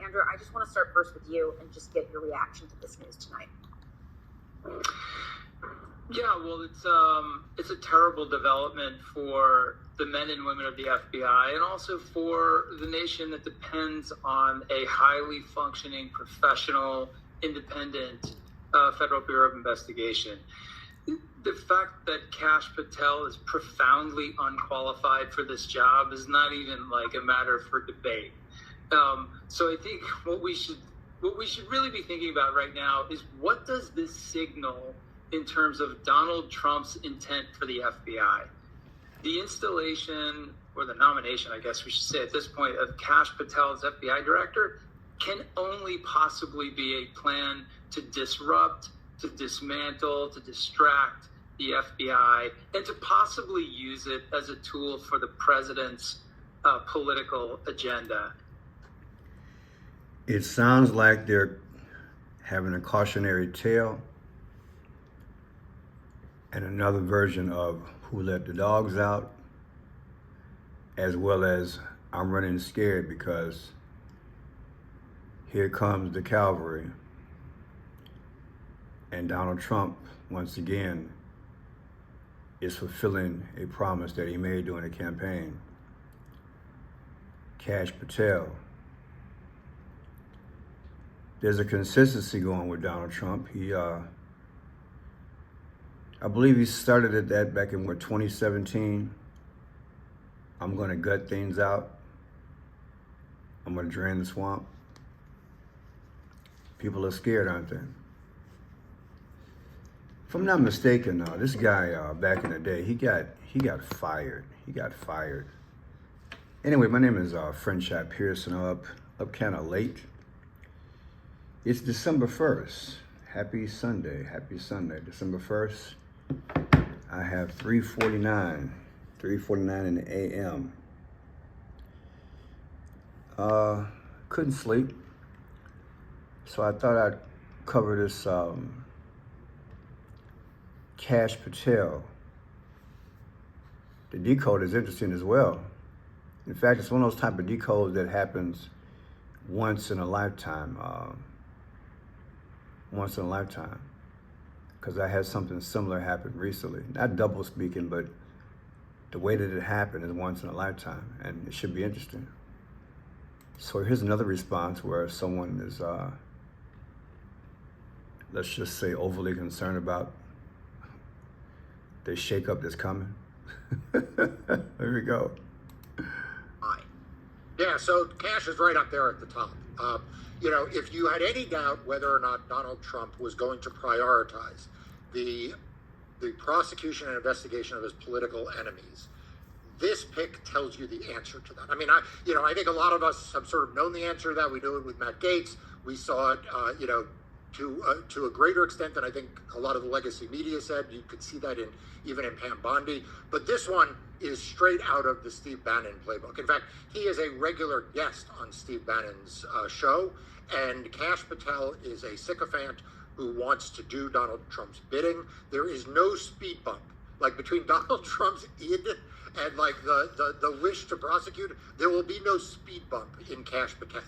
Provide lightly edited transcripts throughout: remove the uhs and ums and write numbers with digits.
Andrew, I just want to start first with you and just get your reaction to this news tonight. Yeah, well, it's a terrible development for the men and women of the FBI and also for the nation that depends on a highly functioning, professional, independent Federal Bureau of Investigation. The fact that Kash Patel is profoundly unqualified for this job is not even like a matter for debate. So I think what we should really be thinking about right now is, what does this signal in terms of Donald Trump's intent for the FBI? The installation, or the nomination, I guess we should say at this point, of Kash Patel as FBI director can only possibly be a plan to disrupt, to dismantle, to distract the FBI, and to possibly use it as a tool for the president's political agenda. It sounds like they're having a cautionary tale and another version of Who Let the Dogs Out, as well as I'm running scared because here comes the cavalry. And Donald Trump, once again, is fulfilling a promise that he made during the campaign. Kash Patel. There's a consistency going with Donald Trump. I believe he started at that back in 2017. I'm gonna gut things out. I'm gonna drain the swamp. People are scared, aren't they? If I'm not mistaken, this guy back in the day, he got fired. He got fired. Anyway, my name is Friendship Pearson. I'm up kind of late. It's December 1st. Happy Sunday, December 1st. I have 3:49 in the a.m. Couldn't sleep, so I thought I'd cover this Kash Patel. The decode is interesting as well. In fact, it's one of those type of decodes that happens once in a lifetime. Because I had something similar happen recently. Not double speaking, but the way that it happened is once in a lifetime, and it should be interesting. So here's another response where someone is, let's just say, overly concerned about the shakeup that's coming. Here we go. Yeah, so Kash is right up there at the top. If you had any doubt whether or not Donald Trump was going to prioritize the prosecution and investigation of his political enemies, this pick tells you the answer to that. I mean, I think a lot of us have sort of known the answer to that. We knew it with Matt Gaetz. We saw it, to a greater extent than I think a lot of the legacy media said. You could see that even in Pam Bondi. But this one is straight out of the Steve Bannon playbook. In fact, he is a regular guest on Steve Bannon's show, and Kash Patel is a sycophant who wants to do Donald Trump's bidding. There is no speed bump. Like, between Donald Trump's id and like the wish to prosecute, there will be no speed bump in Kash Patel.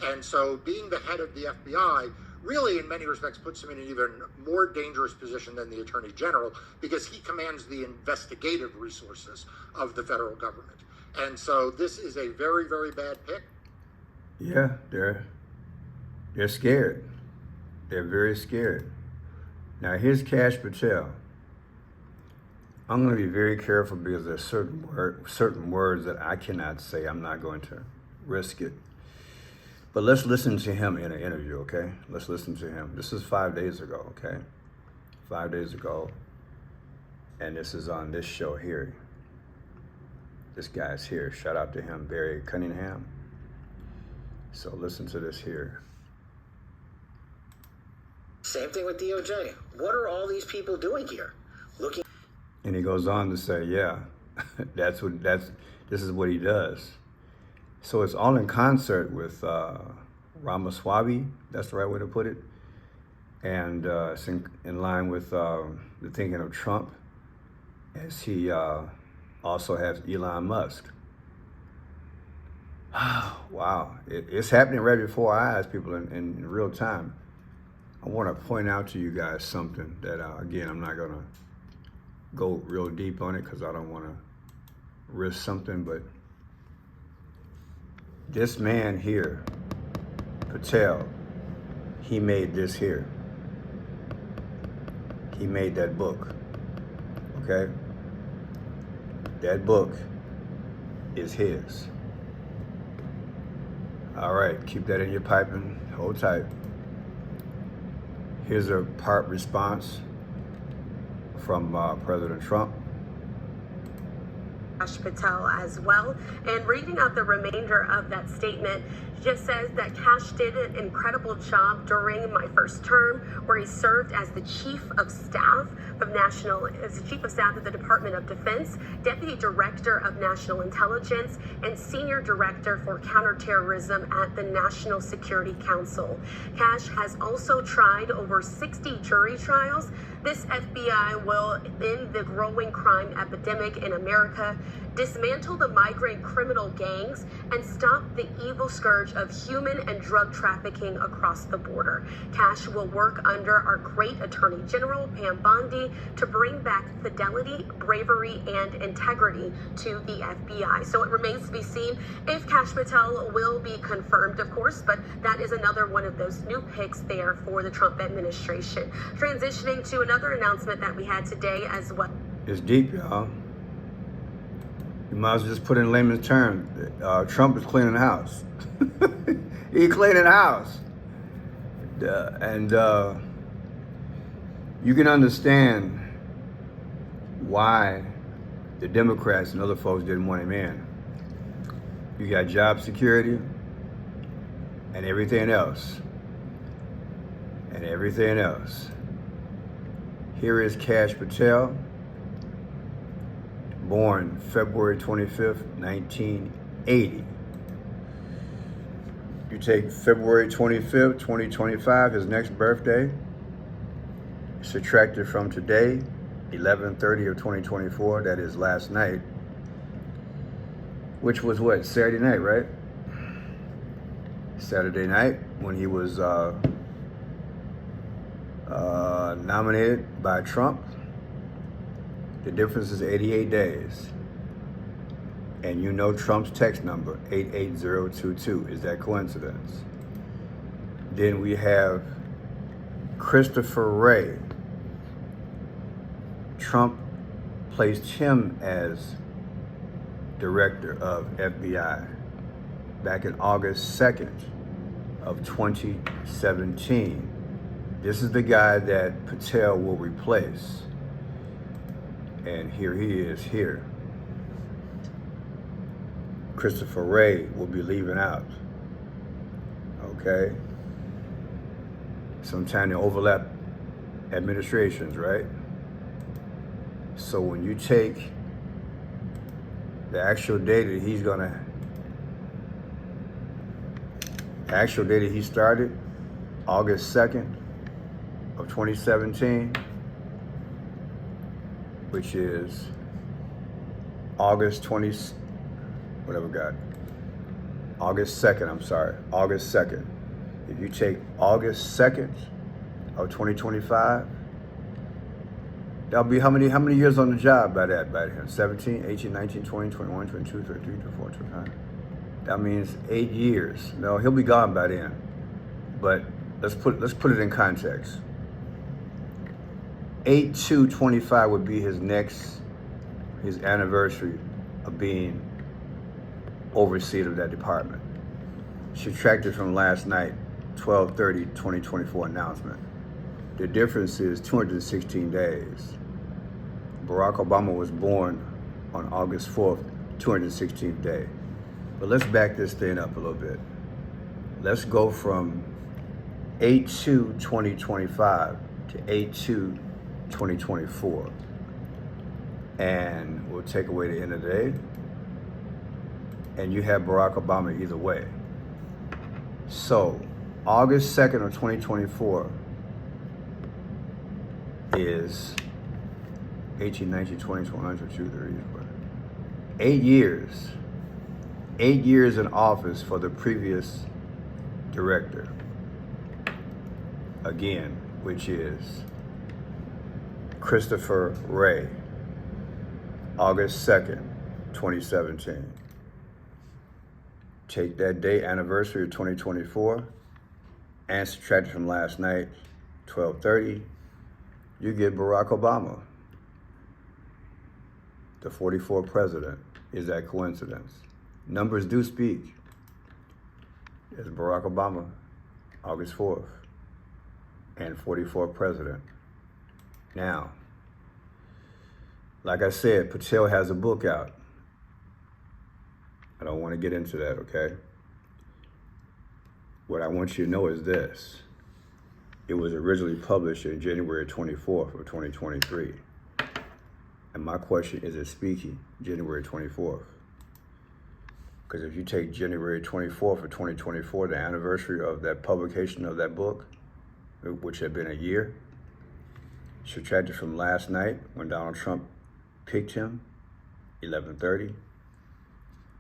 And so being the head of the FBI really, in many respects, puts him in an even more dangerous position than the Attorney General, because he commands the investigative resources of the federal government. And so this is a very, very bad pick. Yeah, they're scared. They're very scared. Now here's Kash Patel. I'm going to be very careful because there's certain words that I cannot say. I'm not going to risk it. But let's listen to him in an interview, okay? Let's listen to him. This is 5 days ago, okay? 5 days ago. And this is on this show here. This guy's here. Shout out to him, Barry Cunningham. So listen to this here. Same thing with DOJ. What are all these people doing here? Looking. And he goes on to say, yeah, this is what he does. So it's all in concert with Ramaswamy, that's the right way to put it. And it's in line with the thinking of Trump, as he also has Elon Musk. Wow, it's happening right before our eyes, people, in real time. I want to point out to you guys something that, again, I'm not going to go real deep on it because I don't want to risk something, but this man here, Patel, he made this here. He made that book, okay? That book is his. All right, keep that in your piping, hold tight. Here's a part response from President Trump. Kash Patel as well. And reading out the remainder of that statement just says that Kash did an incredible job during my first term, where he served as the Chief of Staff of the Department of Defense, Deputy Director of National Intelligence, and Senior Director for Counterterrorism at the National Security Council. Kash has also tried over 60 jury trials. This FBI will end the growing crime epidemic in America, dismantle the migrant criminal gangs, and stop the evil scourge of human and drug trafficking across the border. Kash will work under our great Attorney General, Pam Bondi, to bring back fidelity, bravery, and integrity to the FBI. So it remains to be seen if Kash Patel will be confirmed, of course, but that is another one of those new picks there for the Trump administration. Transitioning to another announcement that we had today as well. It's deep, y'all. You might as well just put in layman's terms. Trump is cleaning the house. He's cleaning the house. And you can understand why the Democrats and other folks didn't want him in. You got job security and everything else. And everything else. Here is Kash Patel, born February 25th, 1980. You take February 25th, 2025, his next birthday, subtracted from today, 11/30 of 2024, that is last night, which was what, Saturday night, right? Saturday night, when he was nominated by Trump. The difference is 88 days. And you know Trump's text number, 88022. Is that coincidence? Then we have Christopher Wray. Trump placed him as director of FBI back in August 2nd of 2017. This is the guy that Patel will replace. And here he is here. Christopher Wray will be leaving out. Okay? Sometimes they overlap administrations, right? So when you take the actual date that he started, August 2nd of 2017, which is August 2nd, August 2nd. If you take August 2nd of 2025, that'll be how many years on the job by then? 17, 18, 19, 20, 21, 22, 23, 24, 25. That means 8 years. No, he'll be gone by then. But let's put it in context. 8/2/25 would be his anniversary of being overseer of that department. Subtracted from last night, 12/30/2024 announcement. The difference is 216 days. Barack Obama was born on August 4th, 216th day. But let's back this thing up a little bit. Let's go from 8/2/2025 to 8/2/2024. And we'll take away the end of the day. And you have Barack Obama either way. So, August 2nd of 2024 is 18, 19, 20, 21, 22, 30, 8 years. 8 years in office for the previous director, again, which is Christopher Wray, August 2nd, 2017. Take that day anniversary of 2024 and subtract it from last night, 12:30, you get Barack Obama, the 44th president. Is that coincidence? Numbers do speak. It's Barack Obama, August 4th, and 44th president. Now, like I said, Patel has a book out. I don't want to get into that, okay? What I want you to know is this. It was originally published in January 24th of 2023. And my question is it speaking January 24th? Because if you take January 24th of 2024, the anniversary of that publication of that book, which had been a year, subtracted from last night when Donald Trump picked him, 11:30,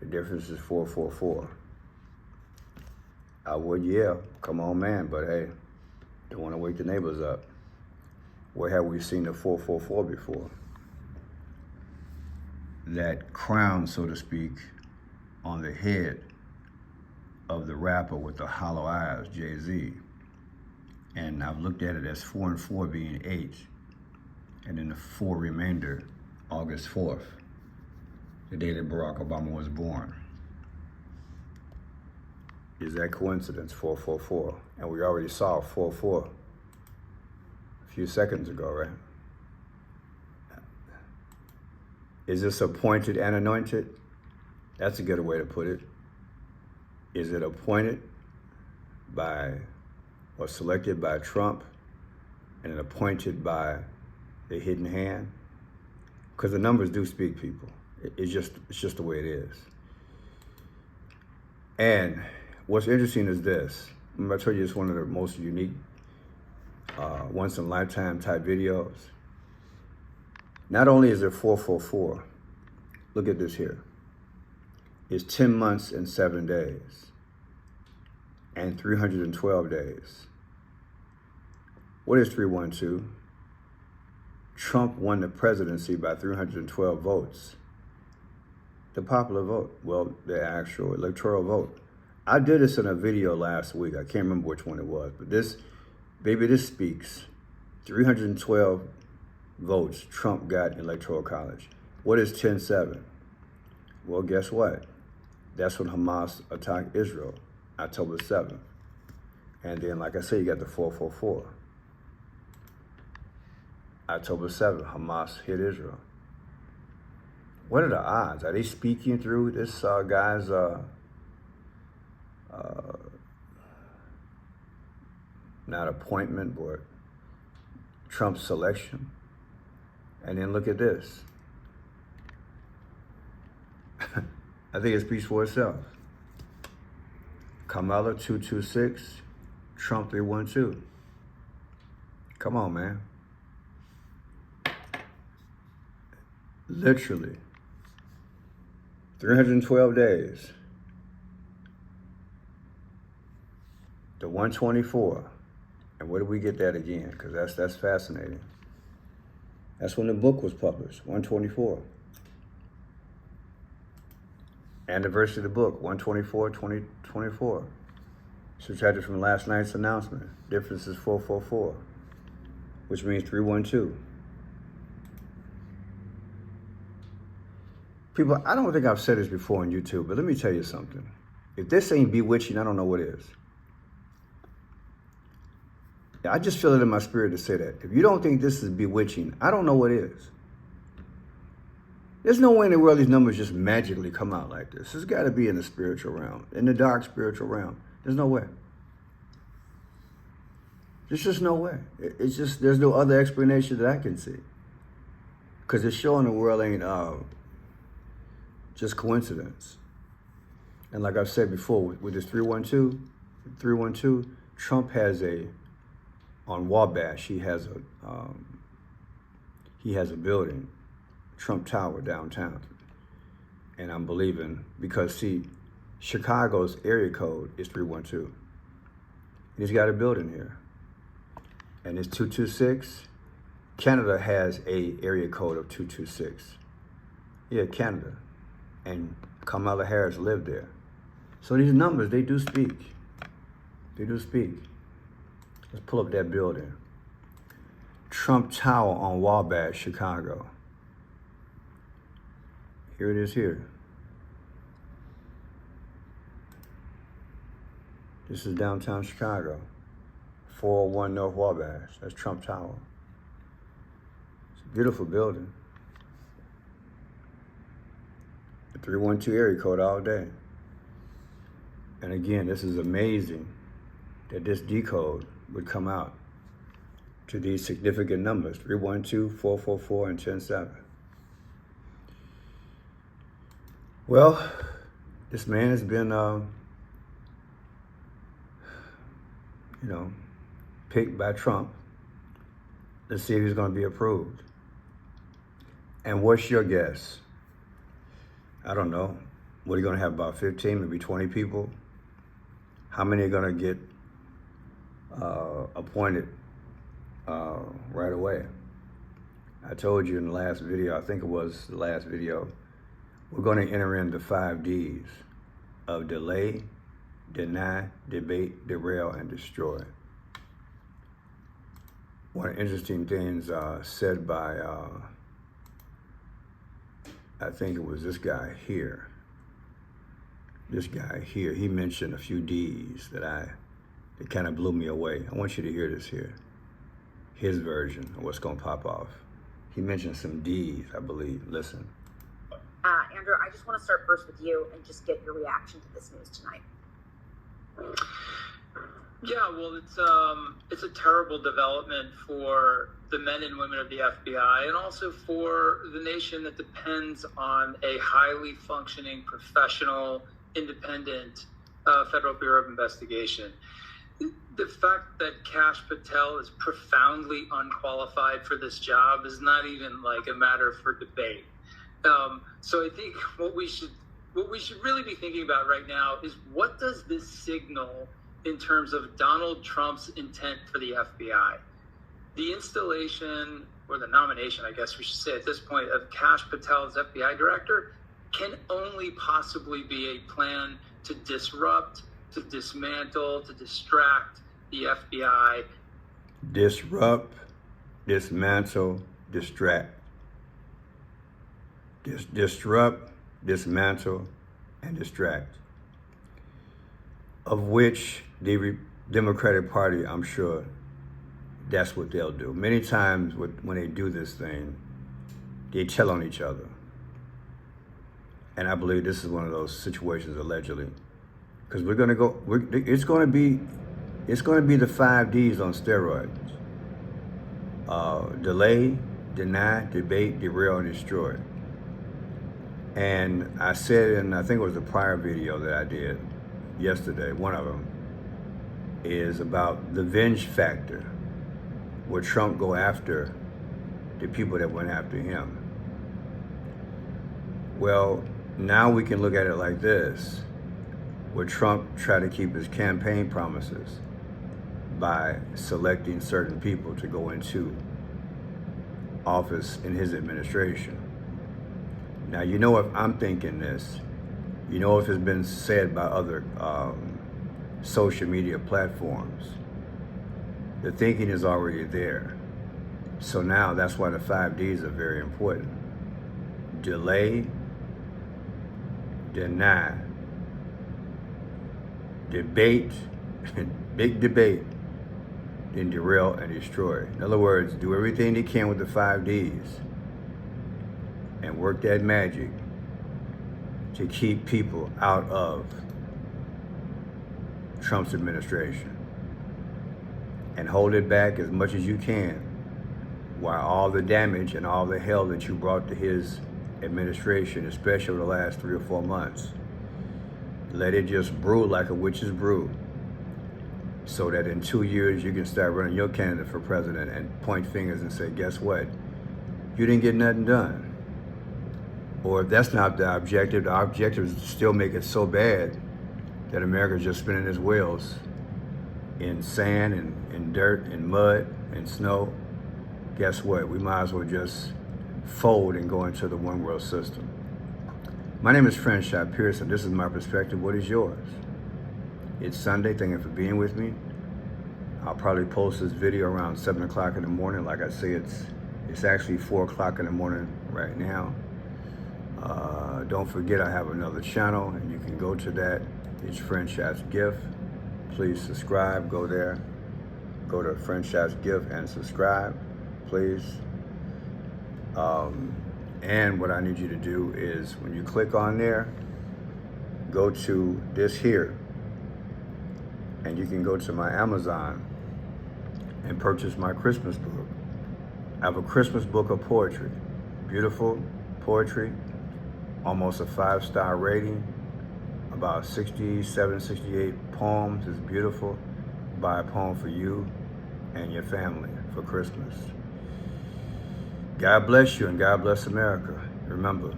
the difference is 444. I would yell, come on, man, but hey, don't want to wake the neighbors up. Where have we seen the 444 before? That crown, so to speak, on the head of the rapper with the hollow eyes, Jay-Z. And I've looked at it as 4 and 4 being 8. And then the 4 remainder, August 4th, the day that Barack Obama was born. Is that coincidence, 444? And we already saw 44 a few seconds ago, right? Is this appointed and anointed? That's a good way to put it. Is it appointed by or selected by Trump and then appointed by the hidden hand? Because the numbers do speak, people. It's just the way it is. And what's interesting is this. I'm going to tell you it's one of the most unique, once-in-a-lifetime type videos. Not only is it 444, look at this here. It's 10 months and 7 days and 312 days. What is 312? Trump won the presidency by 312 votes. The popular vote, well, the actual electoral vote. I did this in a video last week. I can't remember which one it was, but this speaks. 312 votes Trump got in Electoral College. What is 10-7? Well, guess what? That's when Hamas attacked Israel, October 7th. And then, like I said, you got the 444. October 7th, Hamas hit Israel. What are the odds? Are they speaking through this guy's not appointment, but Trump's selection? And then look at this. I think it speaks for itself. Kamala 226, Trump 312. Come on, man. Literally. 312 days. The 124. And where do we get that again? Because that's fascinating. That's when the book was published, 124. Anniversary of the book, 124/2024. Subtracted from last night's announcement. Difference is 444, which means 312. People, I don't think I've said this before on YouTube, but let me tell you something. If this ain't bewitching, I don't know what is. I just feel it in my spirit to say that. If you don't think this is bewitching, I don't know what is. There's no way in the world these numbers just magically come out like this. It's got to be in the spiritual realm, in the dark spiritual realm. There's no way. There's just no way. It's just, there's no other explanation that I can see. Because it's showing the world ain't just coincidence. And like I've said before, with this 312, Trump has on Wabash, he has a building, Trump Tower downtown. And I'm believing, because see, Chicago's area code is 312. And he's got a building here. And it's 226. Canada has a area code of 226. Yeah, Canada. And Kamala Harris lived there. So these numbers, they do speak. They do speak. Let's pull up that building. Trump Tower on Wabash, Chicago. Here it is here. This is downtown Chicago. 401 North Wabash. That's Trump Tower. It's a beautiful building. The 312 area code all day. And again, this is amazing that this decode would come out to these significant numbers, 312, 444, and 107. Well, this man has been, picked by Trump. Let's see if he's going to be approved. And what's your guess? I don't know. What are you going to have, about 15, maybe 20 people? How many are going to get appointed right away? I told you in the last video, I think it was the last video, we're going to enter into 5 Ds of delay, deny, debate, derail, and destroy. One of the interesting things said by, I think it was this guy here. This guy here, he mentioned a few Ds that kind of blew me away. I want you to hear this here. His version of what's going to pop off. He mentioned some Ds, I believe. Listen. Andrew, I just want to start first with you and just get your reaction to this news tonight. Yeah, well, it's a terrible development for the men and women of the FBI, and also for the nation that depends on a highly functioning, professional, independent Federal Bureau of Investigation. The fact that Kash Patel is profoundly unqualified for this job is not even like a matter for debate. So I think what we should really be thinking about right now is, what does this signal in terms of Donald Trump's intent for the FBI? The installation, or the nomination, I guess we should say at this point, of Kash Patel as FBI director can only possibly be a plan to disrupt, to dismantle, to distract the FBI. Disrupt, dismantle, distract. Disrupt, dismantle, and distract. Of which the Democratic Party, I'm sure, that's what they'll do. Many times when they do this thing, they tell on each other. And I believe this is one of those situations, allegedly. Because it's going to be the 5 Ds on steroids. Delay, deny, debate, derail, and destroy. And I said in, I think it was a prior video that I did yesterday, one of them is about the venge factor, where Trump go after the people that went after him. Well, now we can look at it like this, where Trump tried to keep his campaign promises by selecting certain people to go into office in his administration. Now, you know, if I'm thinking this, you know, if it's been said by other social media platforms, the thinking is already there. So now that's why the 5 Ds are very important. Delay, deny, debate, big debate, then derail and destroy. In other words, do everything they can with the 5 Ds and work that magic to keep people out of Trump's administration and hold it back as much as you can, while all the damage and all the hell that you brought to his administration, especially over the last 3 or 4 months, let it just brew like a witch's brew, so that in 2 years you can start running your candidate for president and point fingers and say, guess what? You didn't get nothing done. Or if that's not the objective is to still make it so bad that America's just spinning its wheels in sand and dirt and mud and snow. Guess what? We might as well just fold and go into the one world system. My name is Friendship Pearson. This is my perspective. What is yours? It's Sunday. Thank you for being with me. I'll probably post this video around 7 o'clock in the morning. Like I say, it's actually 4 o'clock in the morning right now. Don't forget I have another channel and you can go to that. It's Friendship's Gift. Please subscribe. Go there. Go to Friendship's Gift and subscribe, please. And what I need you to do is when you click on there, go to this here. And you can go to my Amazon and purchase my Christmas book. I have a Christmas book of poetry. Beautiful poetry, almost a 5-star rating, about 67, 68 poems. It's beautiful. Buy a poem for you and your family for Christmas. God bless you and God bless America. Remember,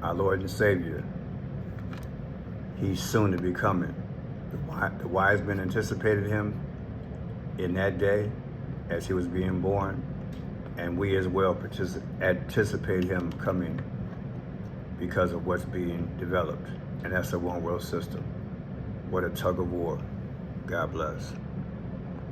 our Lord and Savior, He's soon to be coming. The wise men anticipated Him in that day as He was being born, and we as well anticipate Him coming because of what's being developed, and that's the one world system. What a tug of war. God bless.